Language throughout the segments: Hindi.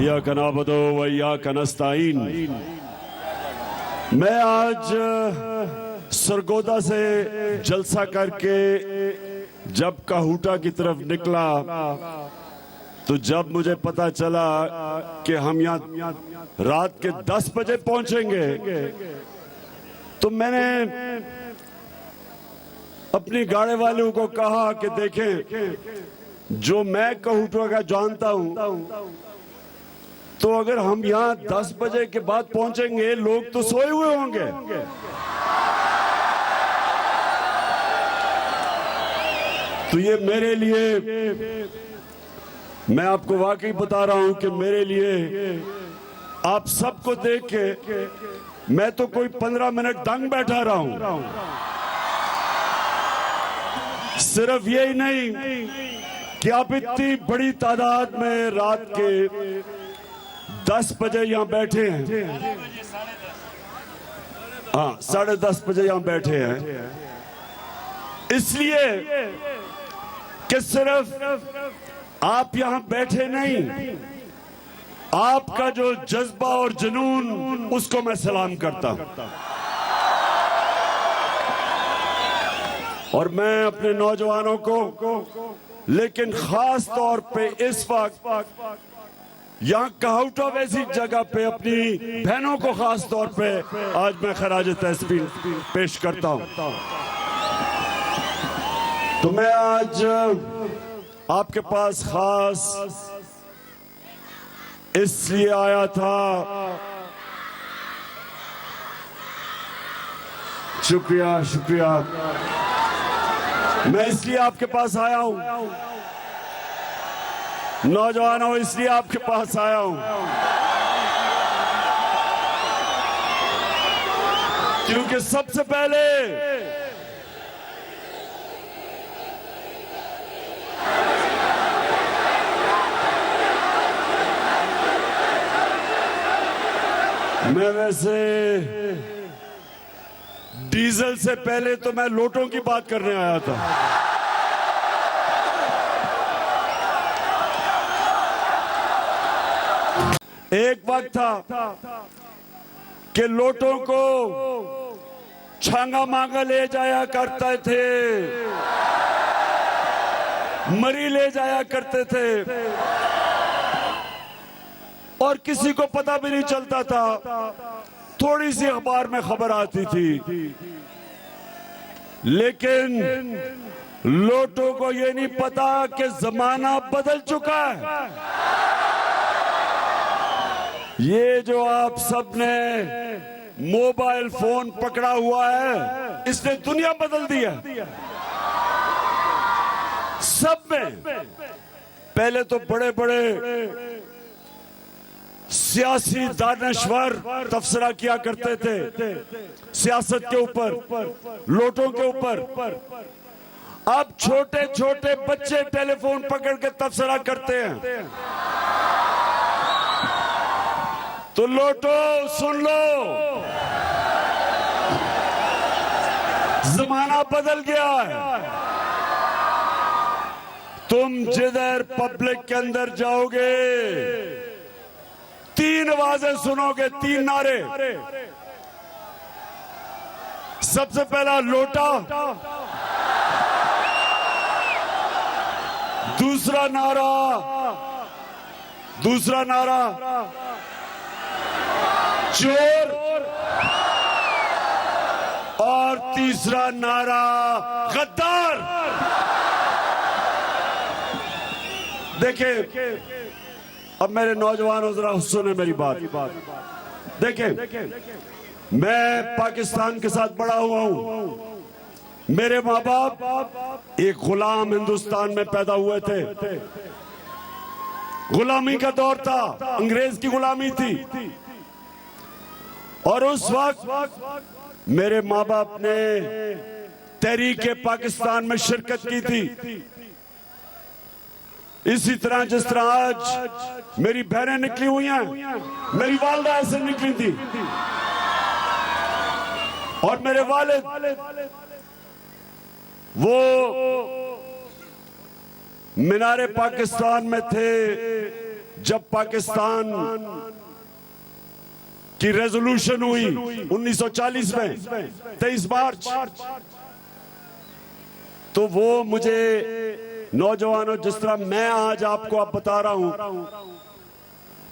इय्याका नअबुदु व इय्याका नस्तईन। मैं आज सरगोदा से जलसा करके जब काहूटा की तरफ निकला तो जब मुझे पता चला कि हम यहाँ रात के 10 बजे पहुंचेंगे तो मैंने अपनी गाड़ी वालों को कहा कि देखें, जो मैं काहूटा का जानता हूं तो अगर हम यहाँ 10 बजे के बाद पहुंचेंगे लोग तो सोए हुए होंगे। तो ये मेरे लिए, मैं आपको वाकई बता रहा हूं कि मेरे लिए आप सबको देख के मैं तो कोई 15 मिनट दंग बैठा रहा हूं। सिर्फ यही नहीं कि आप इतनी बड़ी तादाद में रात के 10 बजे यहां बैठे हैं, हाँ 10:30 बजे यहां बैठे हैं, इसलिए कि सिर्फ आप यहां बैठे नहीं, आपका जो जज्बा और जुनून उसको मैं सलाम करता हूं। और मैं अपने नौजवानों को, लेकिन खास तौर पे इस वक्त यहाँ काहूटा वैसी जगह पे अपनी बहनों को खास तौर पे आज मैं खराज तहसीन पेश करता हूँ। तो मैं आज आपके पास खास इसलिए आया था, शुक्रिया शुक्रिया, मैं इसलिए आपके पास आया हूं, नौजवानों इसलिए आपके पास आया हूं क्योंकि सबसे पहले मैं वैसे डीजल से पहले तो मैं लोटों की बात करने आया था। एक वक्त था कि लोटों को छांगा मांगा ले जाया करते थे, मरी ले जाया करते थे और किसी को पता भी नहीं चलता था, थोड़ी सी अखबार में खबर आती थी, लेकिन लोटों को ये नहीं पता कि जमाना बदल चुका है। ये जो आप सबने मोबाइल फोन पकड़ा हुआ है, इसने दुनिया बदल दी है। सब में पहले तो बड़े बड़े सियासी दानश्वर तबसरा किया करते थे सियासत के ऊपर, लोटों के ऊपर। अब छोटे छोटे बच्चे टेलीफोन पकड़ के तबसरा करते हैं। तो लोटो सुन लो, जमाना बदल गया है। तुम जिधर पब्लिक के अंदर जाओगे 3 आवाजें सुनोगे, 3 नारे। सबसे पहला लोटा, दूसरा नारा चोर और तीसरा नारा गद्दार। देखिए, अब मेरे नौजवानों जरा सुने मेरी बात। देखिए, मैं पाकिस्तान के साथ बड़ा हुआ हूं। मेरे माँ बाप एक गुलाम हिंदुस्तान में पैदा हुए थे। गुलामी का दौर था, अंग्रेज की गुलामी थी और उस वक्त मेरे माँ बाप ने तहरीके पाकिस्तान में शिरकत की थी। इसी तरह जिस तरह आज मेरी बहनें निकली हुई हैं, मेरी वालदा ऐसे निकली थी और मेरे वालिद वो मीनारे पाकिस्तान में थे जब पाकिस्तान की रेजोल्यूशन हुई 1940 में 23 मार्च, तो वो मुझे नौजवानों, जिस तरह मैं आज आपको अब बता रहा हूं,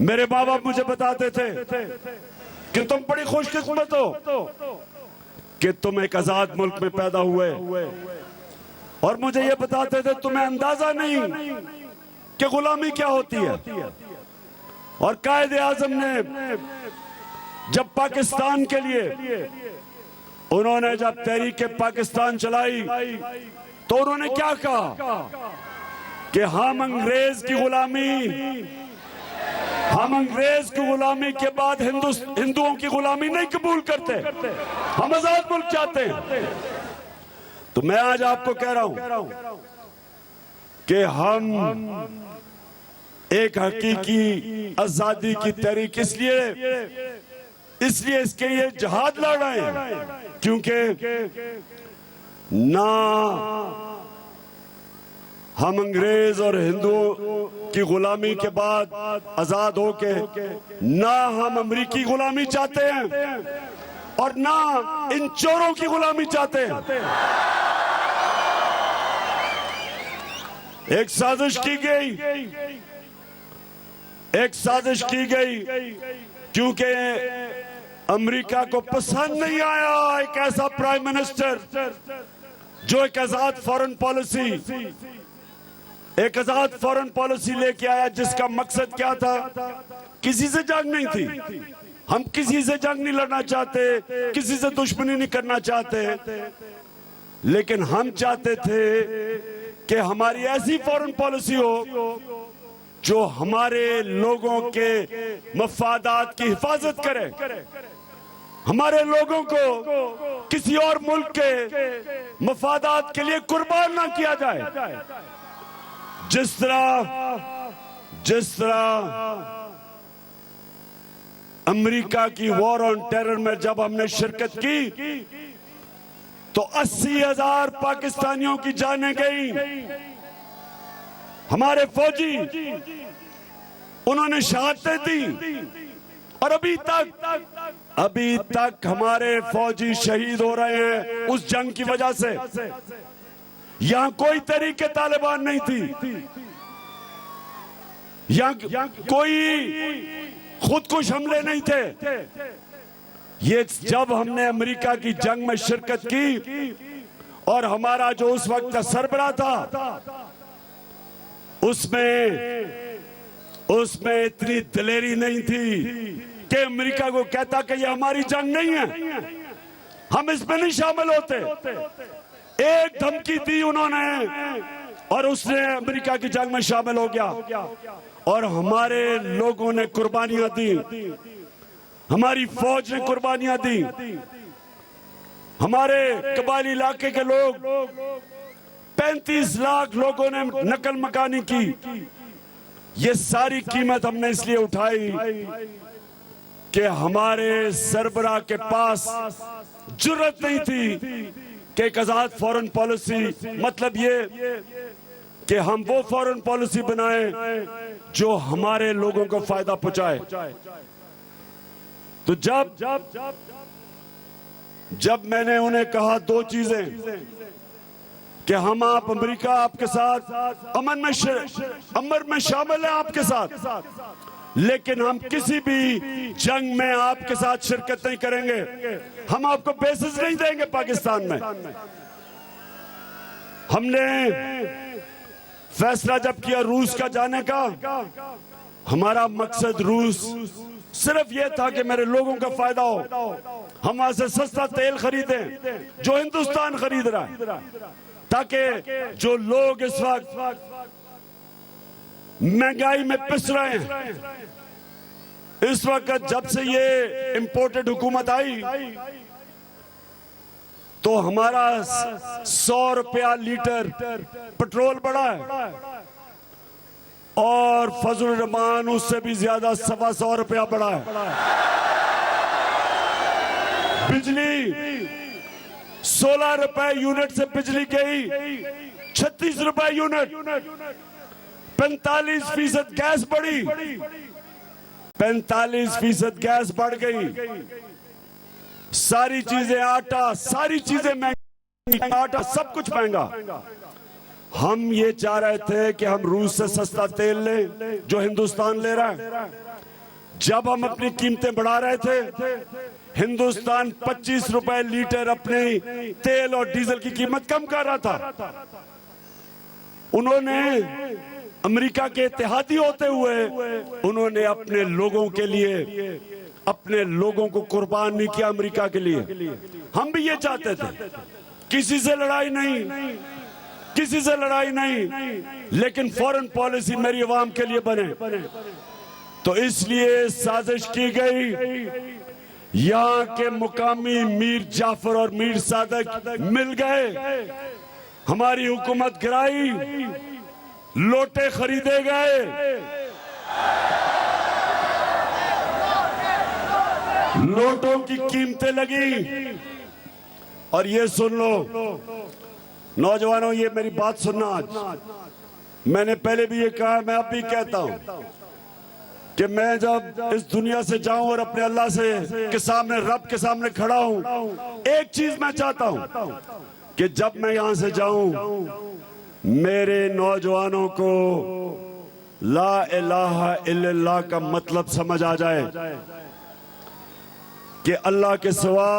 मेरे माँ बाप मुझे बताते थे कि तुम बड़ी खुशकिस्मत हो कि तुम एक आजाद मुल्क में पैदा हुए, और मुझे ये बताते थे तुम्हें अंदाजा नहीं कि गुलामी क्या होती है। और कायदे आजम ने जब पाकिस्तान के लिए उन्होंने जब तहरीक पाकिस्तान चलाई, तो उन्होंने क्या कहा कि हम अंग्रेज की गुलामी के बाद हिंदुओं की गुलामी नहीं कबूल करते, हम आजाद मुल्क चाहते हैं। तो मैं आज आपको कह रहा हूं कि हम एक हकीकी आजादी की तहरीक इसलिए इसके लिए जिहाद लड़ रहे हैं, क्योंकि ना हम अंग्रेज और हिंदुओं की गुलामी के बाद आजाद होके, ना हम अमरीकी गुलामी चाहते हैं और ना इन चोरों की गुलामी चाहते हैं। एक साजिश की गई क्योंकि अमेरिका को पसंद नहीं आया एक ऐसा प्राइम मिनिस्टर जो एक आजाद फॉरेन पॉलिसी लेके आया, जिसका मकसद क्या था? किसी से जंग नहीं थी, हम किसी से जंग नहीं लड़ना चाहते, किसी से दुश्मनी नहीं करना चाहते, लेकिन हम चाहते थे कि हमारी ऐसी फॉरेन पॉलिसी हो जो हमारे लोगों के मफादात की हिफाजत करे, हमारे लोगों को किसी और मुल्क के मफादात के लिए कुर्बान ना किया जाए। जिस तरह अमेरिका की वॉर ऑन टेरर में जब हमने शिरकत की तो 80,000 पाकिस्तानियों की जानें गई। हमारे फौजी उन्होंने शहादतें दी, और अभी तक हमारे फौजी शहीद हो रहे हैं उस जंग की वजह से। यहां कोई तरीके तालिबान नहीं थी, यहां कोई खुदकुश हमले नहीं थे। ये जब हमने अमेरिका की जंग में शिरकत की और हमारा जो उस वक्त का सरबराह था उसमें इतनी दिलेरी नहीं थी कि अमेरिका को कहता कि ये हमारी जंग नहीं है, हम इसमें नहीं शामिल होते। एक धमकी दी उन्होंने और उसने अमेरिका की जंग में शामिल हो गया, और हमारे लोगों ने कुर्बानियां दी, हमारी फौज ने कुर्बानियां दी, हमारे कबायली इलाके के लोग 35 लाख लोगों ने नकल मकानी की। ये सारी कीमत हमने इसलिए उठाई कि हमारे सरबराह के पास जुर्रत नहीं थी कि एक आजाद फॉरेन पॉलिसी, मतलब ये कि हम वो फॉरेन पॉलिसी बनाएं जो हमारे लोगों को फायदा पहुंचाए। तो जब मैंने उन्हें कहा दो चीजें कि हम अमेरिका आपके साथ अमन में शामिल है आपके साथ, लेकिन हम किसी भी जंग में आपके साथ शिरकत नहीं करेंगे, हम आपको बेसिस नहीं देंगे पाकिस्तान में। हमने फैसला जब किया रूस का जाने का, हमारा मकसद रूस सिर्फ यह था कि मेरे लोगों का फायदा हो, हम वहां से सस्ता तेल खरीदें जो हिंदुस्तान खरीद रहा है, ताकि जो लोग इस वक्त महंगाई में पिस रहे हैं, इस वक्त जब से ये इंपोर्टेड हुकूमत आई तो हमारा 100 रुपया लीटर पेट्रोल बढ़ा है, और फजल रहमान उससे भी ज्यादा 125 रुपया बढ़ा है। बिजली 16 रुपए यूनिट से बिजली गई 36 रुपए यूनिट। 45% गैस बढ़ी, 45% गैस बढ़ गई, सारी चीजें, आटा, सारी चीजें महंगी, आटा सब कुछ महंगा। हम ये चाह रहे थे कि हम रूस से सस्ता तेल लें जो हिंदुस्तान ले रहा है। जब हम अपनी कीमतें बढ़ा रहे थे, हिंदुस्तान 25 रुपए लीटर अपने तेल और डीजल की कीमत कम कर रहा था। उन्होंने अमेरिका के इत्तेहादी होते हुए उन्होंने अपने लोगों के लिए, अपने लोगों को कुर्बान नहीं किया अमेरिका के लिए। हम भी ये चाहते थे, किसी से लड़ाई नहीं, किसी से लड़ाई नहीं, लेकिन फॉरेन पॉलिसी मेरी अवाम के लिए बने। तो इसलिए साजिश की गई, यहाँ के मुकामी मीर जाफर और मीर सादक मिल गए, हमारी हुकूमत गिराई, लोटे खरीदे गए, लोटों की कीमतें लगी। और ये सुन लो नौजवानों, ये मेरी बात सुनना। आज मैंने पहले भी ये कहा, मैं अब भी कहता हूं कि मैं जब इस दुनिया से जाऊं और अपने अल्लाह से के सामने, रब के सामने खड़ा हूं, एक चीज मैं चाहता हूं कि जब मैं यहां से जाऊं, मेरे नौजवानों को ला इलाहा इल्लल्लाह का मतलब समझ आ जाए कि अल्लाह के सिवा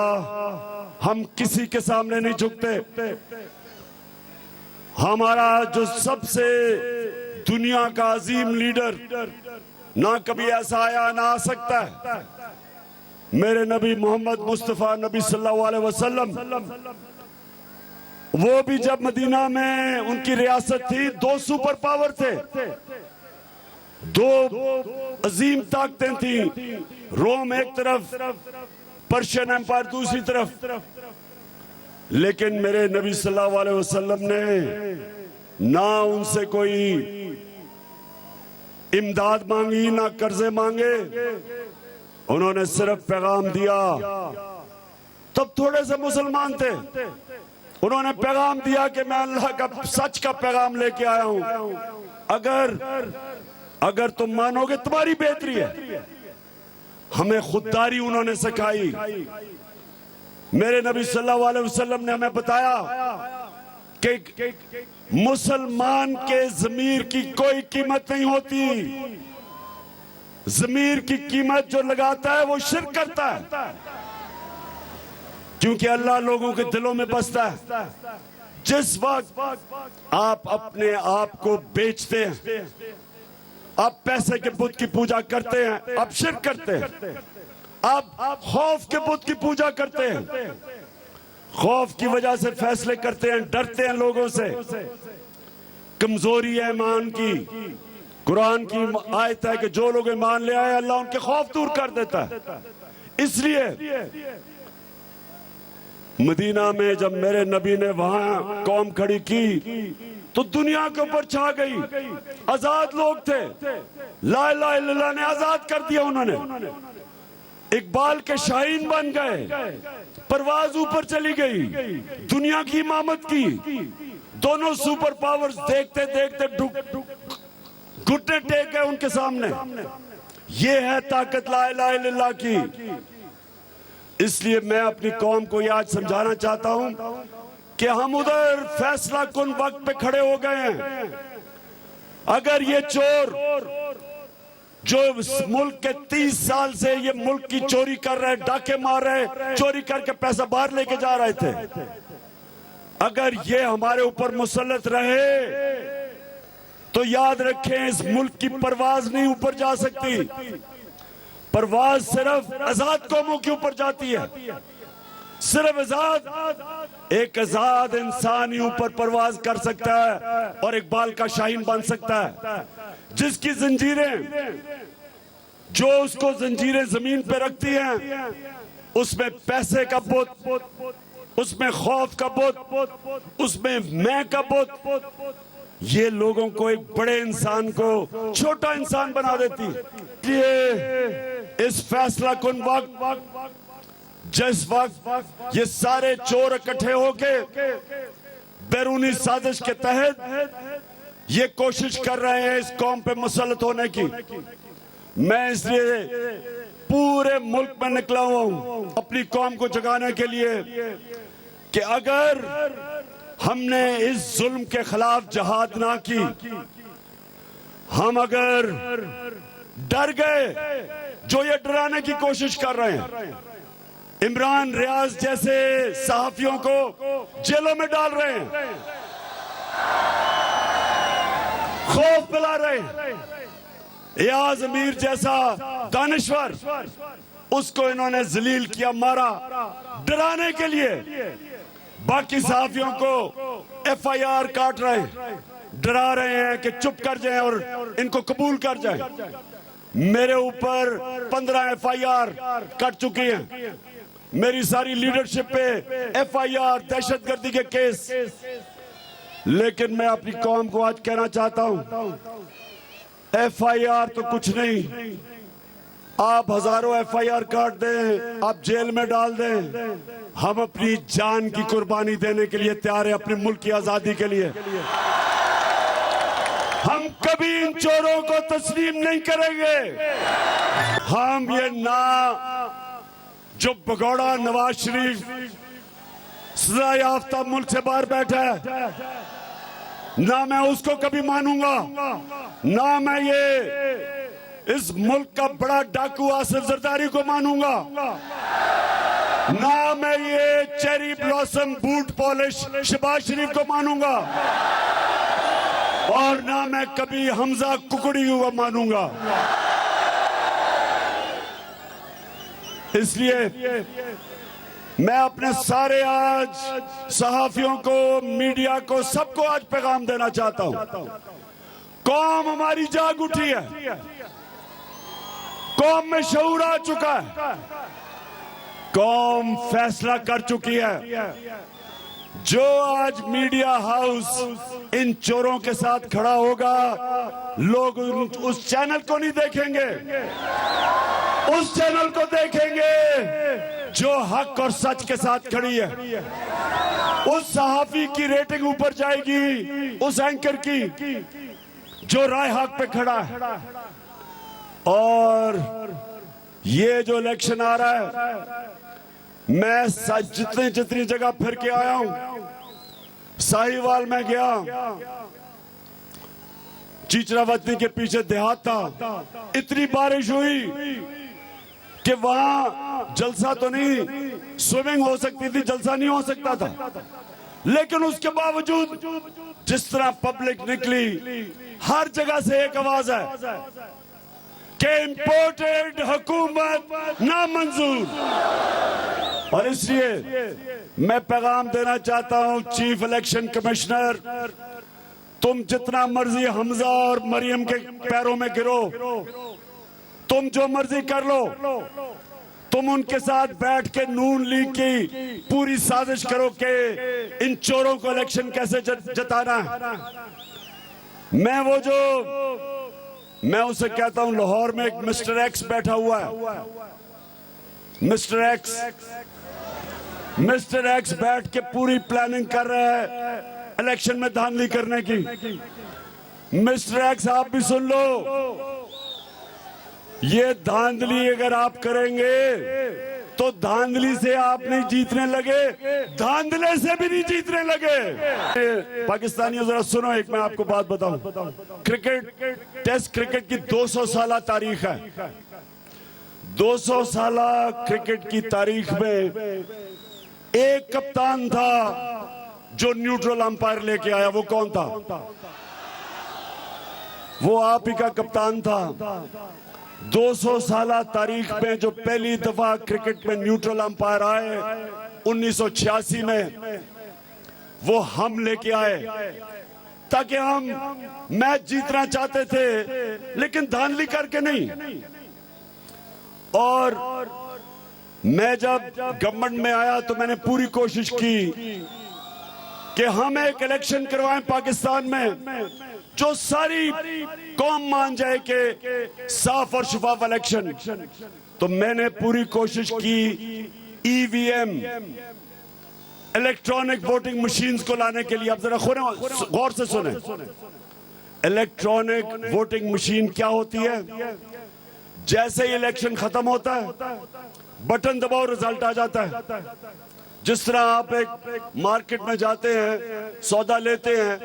हम किसी के सामने नहीं झुकते। हमारा जो सबसे दुनिया का अजीम लीडर ना कभी ऐसा आया ना आ सकता है, मेरे नबी मोहम्मद मुस्तफा नबी सल्लल्लाहु अलैहि वसल्लम, वो भी जब मदीना में उनकी रियासत थी, 2 सुपर पावर थे, 2 अजीम ताकतें थी, रोम एक तरफ, पर्शियन एम्पायर दूसरी तरफ। लेकिन मेरे नबी सल्लल्लाहु अलैहि वसल्लम ने ना उनसे कोई इमदाद मांगी, ना कर्जे मांगे, उन्होंने सिर्फ पैगाम दिया। तब थोड़े से मुसलमान थे, उन्होंने पैगाम दिया कि मैं अल्लाह का सच का पैगाम लेके आया हूं, अगर तुम मानोगे तुम्हारी बेहतरी है। हमें खुददारी उन्होंने सिखाई। मेरे नबी सल्लल्लाहु अलैहि वसल्लम ने हमें बताया कि मुसलमान के ज़मीर की कोई कीमत नहीं होती, ज़मीर की कीमत जो लगाता है वो शिर्क करता है, क्योंकि अल्लाह लोगों के दिलों में बसता है। जिस वक्त आप अपने आप को बेचते हैं, आप पैसे के बुत की पूजा करते हैं, आप शिर्क करते हैं। आप खौफ के बुत की पूजा करते हैं, खौफ की वजह से फैसले करते हैं, डरते हैं लोगों से। कमजोरी है ईमान की। कुरान की आयत है कि जो लोग ईमान ले आए अल्लाह उनके खौफ दूर कर देता है। इसलिए मदीना में जब मेरे नबी ने वहां कौम खड़ी की तो दुनिया के ऊपर छा गई। आजाद लोग थे, ला इलाहा इल्लल्लाह ने आजाद कर दिया। उन्होंने इकबाल के शाहीन बन गए, परवाज ऊपर चली गई, दुनिया की इमामत की। दोनों सुपर पावर्स देखते देखते घुटने टेक गए उनके सामने। ये है ताकत ला इलाहा इल्लल्लाह की। इसलिए मैं अपनी कौम को ये आज समझाना चाहता हूं कि हम उधर फैसला कुन वक्त पे खड़े हो गए हैं। अगर ये चोर जो मुल्क के 30 साल से ये मुल्क की चोरी कर रहे, डाके मार रहे, चोरी करके पैसा बाहर लेके जा रहे थे, अगर ये हमारे ऊपर मुसल्लत रहे तो याद रखें इस मुल्क की परवाज नहीं ऊपर जा सकती। परवाज सिर्फ आजाद कौमों के ऊपर जाती है। सिर्फ आजाद, एक आजाद इंसान ही ऊपर परवाज कर सकता है और इकबाल का शाहीन बन सकता है। जिसकी जंजीरें, जो उसको जंजीरें जमीन पे रखती हैं, उसमें पैसे का बुत, उसमें खौफ का बुत, उसमें मैं का बुत, ये लोगों को एक बड़े इंसान को छोटा इंसान बना देती। इसलिए इस फैसला कुन वक्त, जिस वक्त ये सारे चोर इकट्ठे होके बैरूनी साजिश के तहत ये कोशिश कर रहे हैं इस कौम पे मुसल्लत होने की। मैं इसलिए पूरे मुल्क में निकला हूं अपनी कौम को जगाने के लिए कि अगर हमने इस जुल्म के खिलाफ जहाद ना की, हम अगर डर गए, जो ये डराने की कोशिश कर रहे हैं, इमरान रियाज जैसे सहाफियों को जेलों में डाल रहे हैं, खौफ पिला रहे हैं, एयाज अमीर जैसा दानिश्वर, उसको इन्होंने जलील किया, मारा, डराने के लिए बाकी सहाफियों को FIR काट रहे हैं, डरा रहे हैं कि चुप कर जाएं और इनको कबूल कर जाएं। मेरे ऊपर 15 FIR कट चुकी हैं, मेरी सारी लीडरशिप पे FIR, दहशतगर्दी के केस। लेकिन मैं अपनी कौम को आज कहना चाहता हूं, FIR तो कुछ नहीं, आप हजारों FIR काट दें, आप जेल में डाल दें, हम अपनी जान की कुर्बानी देने के लिए तैयार हैं, अपने मुल्क की आजादी के लिए। हम कभी इन चोरों को तस्लीम नहीं करेंगे। हम ये ना जो भगौड़ा नवाज शरीफ सजा याफ्ता मुल्क से बाहर बैठा है, ना मैं उसको कभी मानूंगा, ना मैं ये इस मुल्क का बड़ा डाकू आसिफ जरदारी को मानूंगा, ना मैं ये cherry blossom boot polish Shahbaz Sharif को मानूंगा, और ना मैं कभी हमजा कुकड़ी को मानूंगा। इसलिए मैं अपने सारे आज सहाफियों को, मीडिया को, सबको आज पैगाम देना चाहता हूं, कौम हमारी जाग उठी है, कौम में शऊर आ चुका है, कौम फैसला कर चुकी है। जो आज मीडिया हाउस इन चोरों के साथ खड़ा होगा, लोग उस चैनल को नहीं देखेंगे, उस चैनल को देखेंगे जो हक और सच के साथ खड़ी है। उस सहाफी की रेटिंग ऊपर जाएगी, उस एंकर की जो राय हक पे खड़ा है। और ये जो इलेक्शन आ रहा है, मैं जितनी जगह फिर के आया हूं, साहिवाल में गया, चीचरावती के पीछे देहात था, इतनी बारिश हुई कि वहां जलसा तो नहीं, स्विमिंग हो सकती थी, जलसा नहीं हो सकता था, लेकिन उसके बावजूद जिस तरह पब्लिक निकली, हर जगह से एक आवाज है कि इंपोर्टेड हुकूमत नामंजूर। और इसलिए मैं पैगाम देना चाहता हूं, चीफ इलेक्शन कमिश्नर, तुम जितना मर्जी हमजा और मरियम के पैरों में गिरो, तुम जो मर्जी कर लो, तुम उनके साथ बैठ के नून लीग की पूरी साजिश करो कि इन चोरों को इलेक्शन कैसे जताना है। मैं उसे कहता हूं, लाहौर में एक मिस्टर एक्स बैठा हुआ है, मिस्टर एक्स बैठ के पूरी प्लानिंग कर रहा है इलेक्शन में धांधली करने की। मिस्टर एक्स, आप भी सुन लो, ये धांधली अगर आप करेंगे तो धांधली से आप नहीं जीतने लगे, धांधले से भी नहीं जीतने लगे। पाकिस्तानियों जरा सुनो, एक मैं आपको बात बताऊं, क्रिकेट, टेस्ट क्रिकेट की 200 साल तारीख है। 200 साल क्रिकेट की तारीख में एक कप्तान था जो न्यूट्रल अंपायर लेके आया। वो कौन था? वो आप ही का कप्तान था। 200 साल तारीख में जो पहली दफा क्रिकेट में न्यूट्रल अंपायर आए 1986 में, वो हम लेके आए ताकि हम मैच जीतना चाहते थे, लेकिन धांधली करके नहीं। और मैं जब गवर्नमेंट में आया तो मैंने पूरी कोशिश की कि हम एक इलेक्शन करवाएं पाकिस्तान में जो सारी कौम मान जाए कि साफ और शफाफ इलेक्शन। तो मैंने पूरी कोशिश की EVM, इलेक्ट्रॉनिक वोटिंग मशीन्स को लाने के लिए। अब जरा गौर से सुने, इलेक्ट्रॉनिक वोटिंग मशीन क्या होती है? जैसे ही इलेक्शन खत्म होता है, बटन दबाओ, रिजल्ट आ जाता है। जिस तरह आप एक मार्केट में जाते हैं, सौदा लेते हैं,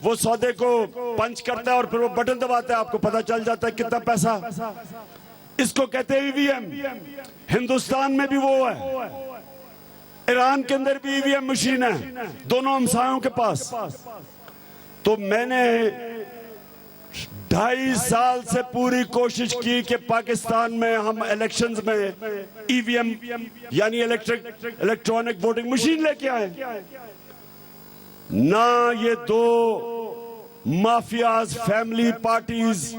वो सौदे को पंच करता है और फिर वो बटन दबाता है, आपको पता चल जाता है कितना पैसा। इसको कहते हैं ईवीएम। हिंदुस्तान में भी वो है, ईरान के अंदर भी ईवीएम मशीन है, दोनों हमसायों के पास। तो मैंने 2.5 साल से पूरी कोशिश की कि पाकिस्तान में हम इलेक्शंस में ईवीएम यानी इलेक्ट्रॉनिक वोटिंग मशीन लेके आए। ना ये दो माफियाज फैमिली पार्टीज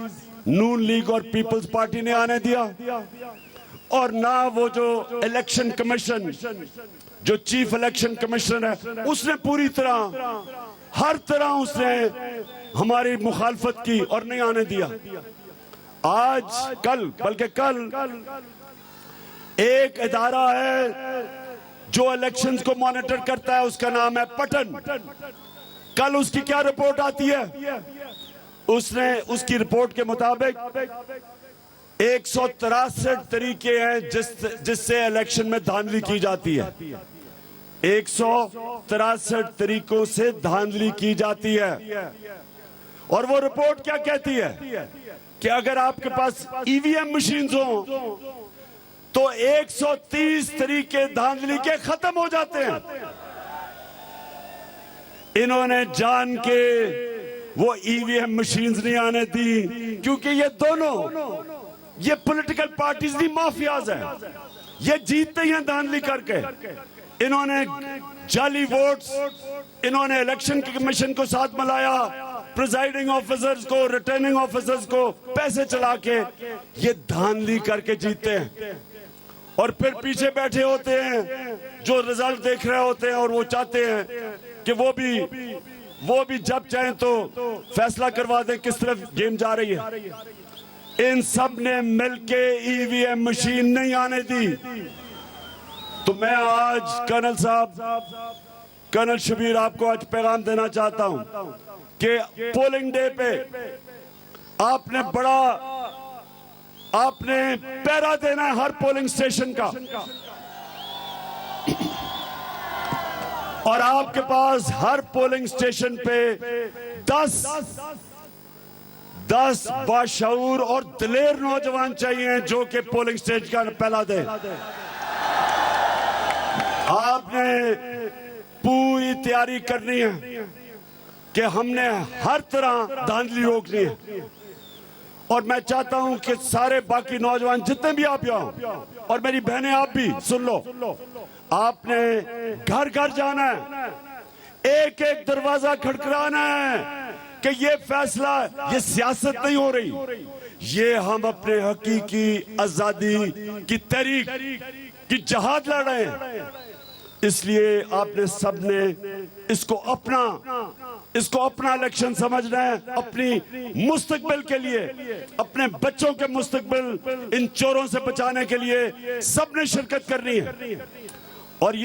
नून लीग और पीपल्स पार्टी ने आने दिया, और ना वो जो इलेक्शन कमीशन, जो चीफ इलेक्शन कमिश्नर है, उसने पूरी तरह हर तरह उसने हमारी मुखालफत की और नहीं आने दिया। आज कल बल्कि कल एक इदारा है जो इलेक्शंस को मॉनिटर करता है, उसका नाम है पटन। कल उसकी क्या रिपोर्ट आती है? उसकी रिपोर्ट के मुताबिक 163 तरीके हैं जिससे इलेक्शन में धांधली की जाती है। 163 तरीकों से धांधली की जाती है। और वो रिपोर्ट क्या कहती है कि अगर आपके पास ईवीएम मशीन्स हो तो 130 तरीके धांधली के खत्म हो जाते हैं। इन्होंने जान के वो ईवीएम मशीन्स नहीं आने दी, क्योंकि ये दोनों ये पॉलिटिकल पार्टीज दी माफियाज हैं। ये जीतते हैं धांधली करके। इन्होंने जाली वोट्स, इन्होंने इलेक्शन कमीशन को साथ मिलाया, प्रिजाइडिंग ऑफिसर्स को, रिटर्निंग ऑफिसर्स को पैसे चला के ये धांधली करके जीतते हैं। और फिर पीछे बैठे होते हैं जो रिजल्ट देख रहे होते हैं, और वो चाहते हैं कि वो भी जब चाहें तो फैसला करवा दें किस तरफ गेम जा रही है। इन सब ने मिलके ईवीएम मशीन नहीं आने दी। तो मैं आज कर्नल साहब, कर्नल शबीर, आपको आज पैगाम देना चाहता हूं कि पोलिंग डे पे आपने पहरा देना है हर पोलिंग स्टेशन का, और आपके पास हर पोलिंग स्टेशन पे 10 बाशऊर और दिलेर नौजवान चाहिए जो कि पोलिंग स्टेशन का पहला दे। आपने पूरी तैयारी करनी है कि हमने हर तरह धांधली रोकनी है। और मैं चाहता हूं कि सारे बाकी नौजवान जितने भी आप यहाँ, और मेरी बहनें आप भी सुन लो, आपने घर घर जाना है, एक एक दरवाजा खड़खड़ाना है कि ये फैसला, ये सियासत नहीं हो रही, ये हम अपने हकीकी आजादी की तहरीक की जहाद लड़ रहे हैं। इसलिए आपने सबने इसको अपना इलेक्शन समझना है, अपनी मुस्तकबिल के लिए, अपने बच्चों के मुस्तकबिल इन चोरों से बचाने के लिए सबने शिरकत करनी है। और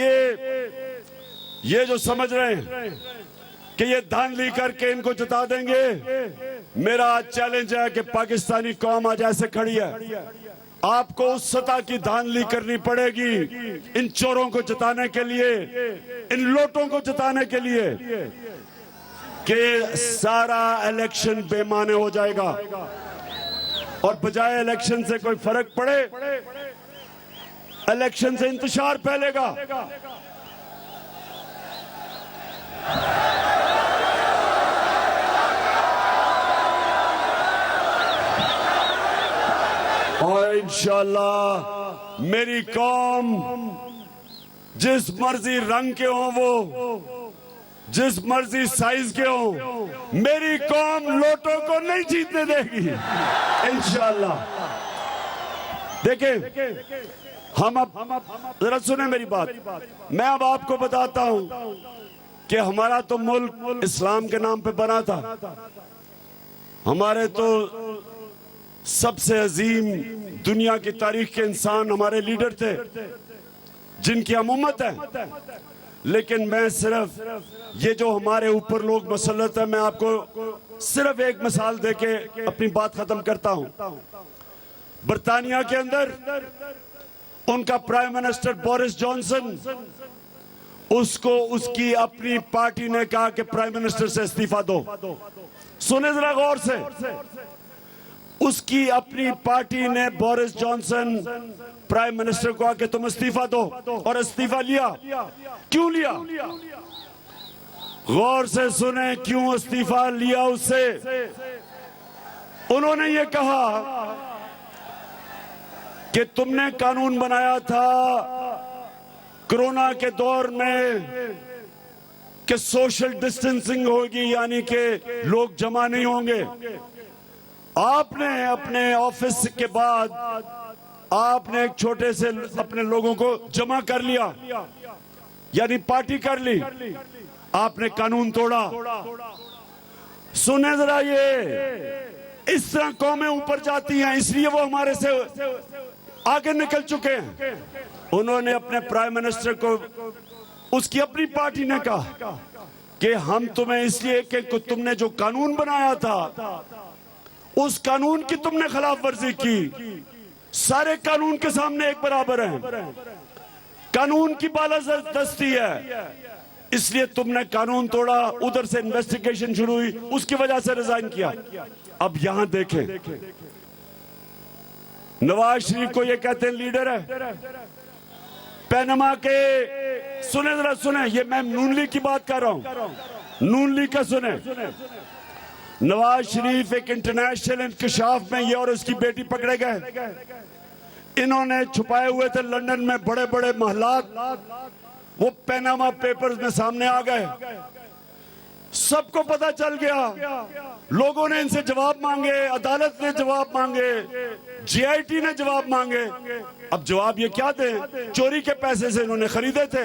ये जो समझ रहे हैं कि ये धांधली करके इनको जिता देंगे, मेरा आज चैलेंज है कि पाकिस्तानी कौम आज ऐसे खड़ी है, आपको उस सतह की धांधली करनी पड़ेगी इन चोरों को जिताने के लिए, इन लोटों को जिताने के लिए, कि सारा इलेक्शन बेमाने हो जाएगा और बजाय इलेक्शन से कोई फर्क पड़े, इलेक्शन से इंतशार फैलेगा। और इंशाअल्लाह मेरी कौम जिस मर्जी रंग के हों, वो जिस मर्जी साइज के हों, मेरी कौम लोटों को नहीं जीतने देगी इंशाअल्लाह। देखें, हम अब जरा सुने मेरी बात, मैं अब आपको बताता हूं कि हमारा तो मुल्क इस्लाम के नाम पे बना था। हमारे तो सबसे अजीम दुनिया की तारीख के इंसान हमारे लीडर थे जिनकी हम उम्मत है। लेकिन मैं सिर्फ ये जो हमारे ऊपर लोग मसलत है, मैं आपको सिर्फ एक मिसाल देके अपनी बात खत्म करता हूं। बर्तानिया के अंदर उनका प्राइम मिनिस्टर बोरिस जॉनसन, उसको उसकी अपनी पार्टी ने कहा कि प्राइम मिनिस्टर से इस्तीफा दो। सुने जरा गौर से, उसकी अपनी पार्टी ने बोरिस जॉनसन प्राइम मिनिस्टर को आके तुम इस्तीफा दो, और इस्तीफा लिया। क्यों लिया? गौर से सुने क्यों इस्तीफा लिया उससे। उन्होंने ये कहा कि तुमने कानून बनाया था कोरोना के दौर में कि सोशल डिस्टेंसिंग होगी, यानी कि लोग जमा नहीं होंगे। आपने अपने ऑफिस के बाद आपने एक छोटे से अपने लोगों को जमा कर लिया, यानी पार्टी कर ली। आपने कानून तोड़ा। सुने जरा, ये इस तरह कौमें ऊपर जाती हैं, इसलिए वो हमारे से आगे निकल चुके हैं। उन्होंने अपने प्राइम मिनिस्टर को, उसकी अपनी पार्टी ने कहा कि हम तुम्हें इसलिए कि तुमने जो कानून बनाया था उस कानून की तुमने खिलाफ वर्जी की। सारे कानून के सामने एक बराबर हैं, कानून की बालादस्ती है, इसलिए तुमने कानून तोड़ा। उधर से इन्वेस्टिगेशन शुरू हुई, उसकी वजह से रिजाइन किया। अब यहां देखें, नवाज शरीफ को ये कहते हैं लीडर है पैनमा के। सुने जरा, सुने, ये मैं नून लीग की बात कर रहा हूं, नून लीग का सुने। नवाज शरीफ एक इंटरनेशनल इंकशाफ में ये और उसकी बेटी पकड़े गए। इन्होंने छुपाए हुए थे लंदन में बड़े बड़े महलात, वो पैनामा पेपर्स में सामने आ गए, सबको पता चल गया। लोगों ने इनसे जवाब मांगे, अदालत ने जवाब मांगे, जीआईटी ने जवाब मांगे। अब जवाब ये क्या दें? चोरी के पैसे से इन्होंने खरीदे थे।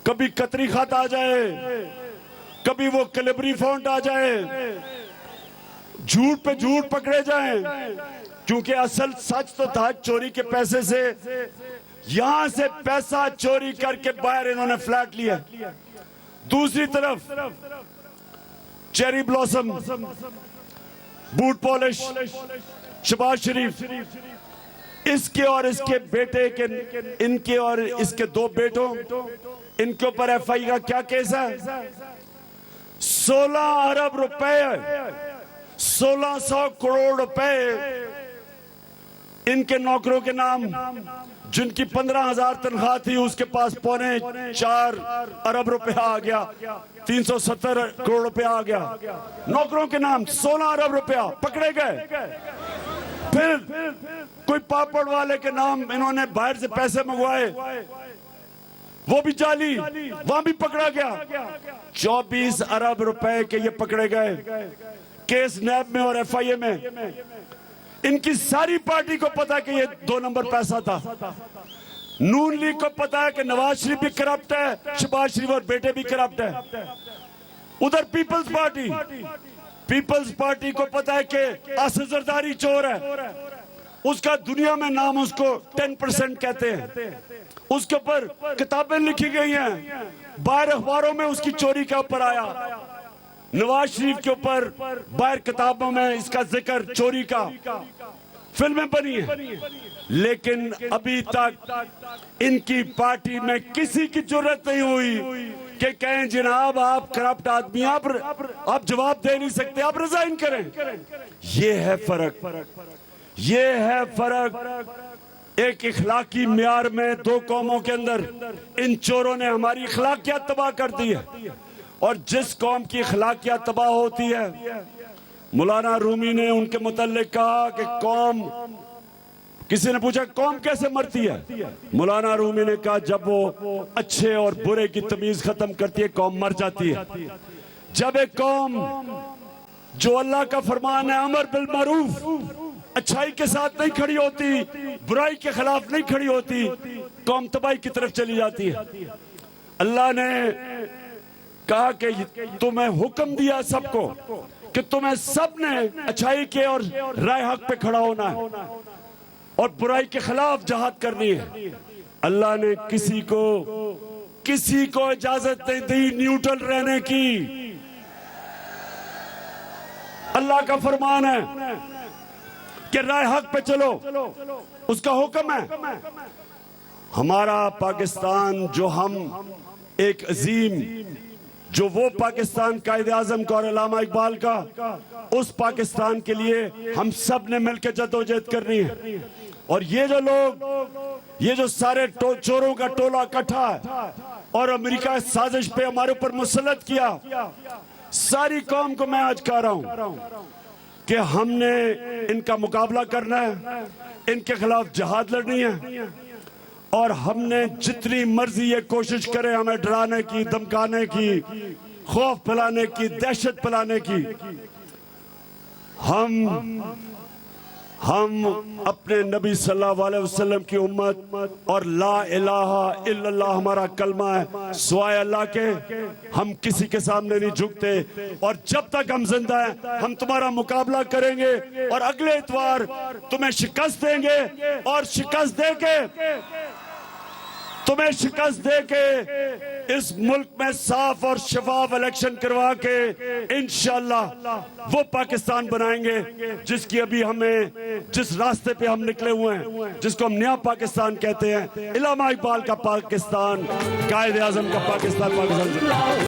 कभी कतरी खात आ जाए, कभी वो कैलिबरी फॉन्ट आ जाए, झूठ पे झूठ पकड़े जाएं, क्योंकि असल सच तो था चोरी के पैसे से। यहां से पैसा चोरी करके बाहर इन्होंने फ्लैट लिया। दूसरी तरफ cherry blossom, boot polish, Shahbaz Sharif, इसके और इसके बेटे के, इनके और इसके दो बेटों, इनके ऊपर एफआई का क्या केस है? 16 अरब रुपए, 1600 करोड़ रुपए इनके नौकरों के नाम, जिनकी 15,000 तनख्वाह थी, उसके पास 4.25 अरब रुपया आ गया, 370 करोड़ रुपया आ गया नौकरों के नाम। 16 अरब रुपया पकड़े गए। फिर कोई पापड़ वाले के नाम इन्होंने बाहर से पैसे मंगवाए, वो भी जाली, वहां भी पकड़ा गया। 24 अरब रुपए के ये पकड़े गए, केस नैब में और एफआईए में। इनकी सारी पार्टी को पता कि ये 2 नंबर पैसा था। नून लीग को पता है कि नवाज शरीफ भी करप्ट है, शहबाज शरीफ और बेटे भी करप्ट है। उधर पीपल्स पार्टी को पता है कि असद जरदारी चोर है, उसका दुनिया में नाम उसको 10% कहते हैं। उसके ऊपर किताबें लिखी गई हैं, बाहर अखबारों में उसकी चोरी का ऊपर आया। नवाज शरीफ के ऊपर बाहर किताबों में इसका जिक्र चोरी का, फिल्में बनी है। लेकिन अभी तक इनकी पार्टी में किसी की जरूरत नहीं हुई कि कहें जनाब आप करप्ट आदमी, आप जवाब दे नहीं सकते, आप रिजाइन करें। ये है फर्क, ये है फर्क। एक इखलाकी म्यार में 2 कौमों के अंदर इन चोरों ने हमारी इखलाकियात तबाह कर दी है। और जिस कौम की इखलाकियात तबाह होती है, मौलाना रूमी ने उनके मुतल्लिक कहा कि कौम, किसी ने पूछा कौम कैसे मरती है? मौलाना रूमी ने कहा जब वो अच्छे और बुरे की तमीज खत्म करती है, कौम मर जाती है। जब एक कौम जो अल्लाह का फरमान है अमर बिल मारूफ, अच्छाई के साथ नहीं खड़ी होती, बुराई के खिलाफ नहीं खड़ी होती, कौम तबाही की तरफ चली जाती है। अल्लाह ने कहा कि तुम्हें हुक्म दिया सबको कि तुम्हें सबने अच्छाई के और राय हक पे खड़ा होना है और बुराई के खिलाफ जहाद करनी है। अल्लाह ने किसी को किसी को इजाजत नहीं दी न्यूट्रल रहने की। अल्लाह का फरमान है कि राह हक पे चलो, उसका हुक्म है। हमारा पाकिस्तान जो हम एक अजीम, जो वो पाकिस्तान कायदे आजम का और अल्लामा इकबाल का, उस पाकिस्तान के लिए हम सब ने मिलकर जद्दोजहद करनी है। और ये जो लोग, ये जो सारे चोरों का टोला इकट्ठा है और अमेरिका साजिश पे हमारे ऊपर मुसल्लत किया, सारी कौम को मैं आज कह रहा हूं कि हमने इनका मुकाबला करना है, इनके खिलाफ जहाद लड़नी है। और हमने जितनी मर्जी ये कोशिश करे हमें डराने की, धमकाने की, खौफ फैलाने की, दहशत फैलाने की, हम अपने नबी सल्लल्लाहु अलैहि वसल्लम की उम्मत और ला इलाहा इल्लल्लाह हमारा कलमा है, सिवाय अल्लाह के हम किसी के सामने नहीं झुकते। और जब तक हम जिंदा हैं हम तुम्हारा मुकाबला करेंगे और अगले इतवार तुम्हें शिकस्त देंगे। और शिकस्त देके, तुम्हें शिकस्त देके इस मुल्क में साफ और शफाफ इलेक्शन करवा के इंशाअल्लाह वो पाकिस्तान बनाएंगे जिसकी अभी हमें, जिस रास्ते पे हम निकले हुए हैं, जिसको हम नया पाकिस्तान कहते हैं, अल्लामा इकबाल का पाकिस्तान, कायदे आजम का पाकिस्तान।